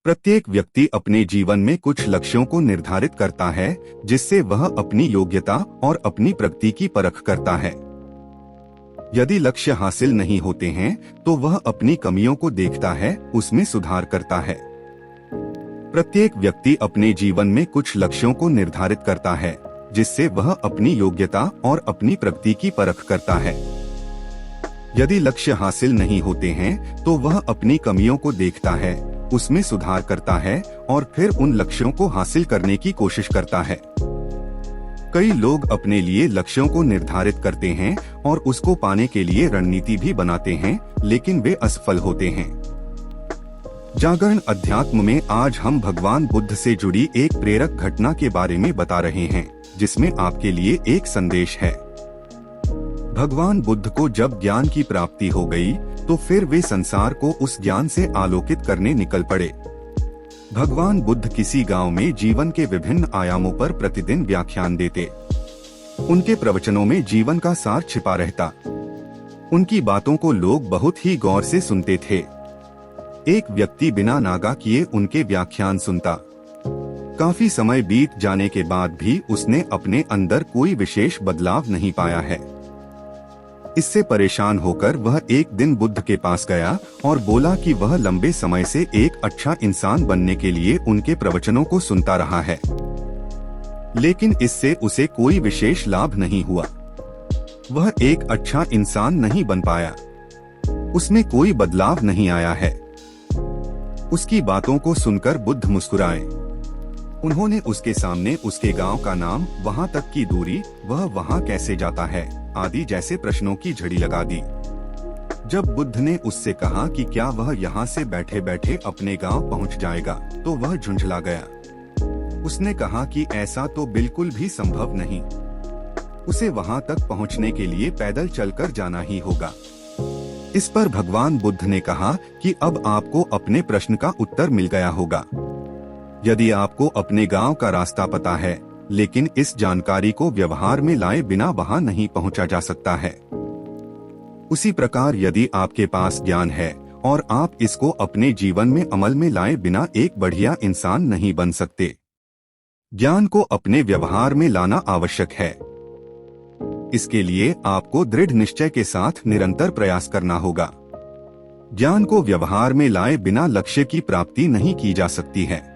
प्रत्येक व्यक्ति अपने जीवन में कुछ लक्ष्यों को निर्धारित करता है जिससे वह अपनी योग्यता और अपनी प्रगति की परख करता है। यदि लक्ष्य हासिल नहीं होते हैं तो वह अपनी कमियों को देखता है, उसमें सुधार करता है। प्रत्येक व्यक्ति अपने जीवन में कुछ लक्ष्यों को निर्धारित करता है जिससे वह अपनी योग्यता और अपनी प्रगति की परख करता है। यदि लक्ष्य हासिल नहीं होते हैं तो वह अपनी कमियों को देखता है, उसमें सुधार करता है और फिर उन लक्ष्यों को हासिल करने की कोशिश करता है। कई लोग अपने लिए लक्ष्यों को निर्धारित करते हैं और उसको पाने के लिए रणनीति भी बनाते हैं, लेकिन वे असफल होते हैं। जागरण अध्यात्म में आज हम भगवान बुद्ध से जुड़ी एक प्रेरक घटना के बारे में बता रहे हैं, जिसमें आपके लिए एक संदेश है। भगवान बुद्ध को जब ज्ञान की प्राप्ति हो गई तो फिर वे संसार को उस ज्ञान से आलोकित करने निकल पड़े। भगवान बुद्ध किसी गांव में जीवन के विभिन्न आयामों पर प्रतिदिन व्याख्यान देते। उनके प्रवचनों में जीवन का सार छिपा रहता। उनकी बातों को लोग बहुत ही गौर से सुनते थे। एक व्यक्ति बिना नागा किए उनके व्याख्यान सुनता। काफी समय बीत जाने के बाद भी उसने अपने अंदर कोई विशेष बदलाव नहीं पाया है। इससे परेशान होकर वह एक दिन बुद्ध के पास गया और बोला कि वह लंबे समय से एक अच्छा इंसान बनने के लिए उनके प्रवचनों को सुनता रहा है, लेकिन इससे उसे कोई विशेष लाभ नहीं हुआ। वह एक अच्छा इंसान नहीं बन पाया। उसमें कोई बदलाव नहीं आया है। उसकी बातों को सुनकर बुद्ध मुस्कुराए। उन्होंने उसके सामने उसके गांव का नाम, वहां तक की दूरी, वह वहां कैसे जाता है आदि जैसे प्रश्नों की झड़ी लगा दी। जब बुद्ध ने उससे कहा कि क्या वह यहाँ से बैठे बैठे अपने गांव पहुँच जाएगा, तो वह झुंझला गया। उसने कहा कि ऐसा तो बिल्कुल भी संभव नहीं। उसे वहां तक पहुँचने के लिए पैदल चलकर जाना ही होगा। इस पर भगवान बुद्ध ने कहा कि अब आपको अपने प्रश्न का उत्तर मिल गया होगा। यदि आपको अपने गांव का रास्ता पता है, लेकिन इस जानकारी को व्यवहार में लाए बिना वहां नहीं पहुंचा जा सकता है। उसी प्रकार यदि आपके पास ज्ञान है और आप इसको अपने जीवन में अमल में लाए बिना एक बढ़िया इंसान नहीं बन सकते। ज्ञान को अपने व्यवहार में लाना आवश्यक है। इसके लिए आपको दृढ़ निश्चय के साथ निरंतर प्रयास करना होगा। ज्ञान को व्यवहार में लाए बिना लक्ष्य की प्राप्ति नहीं की जा सकती है।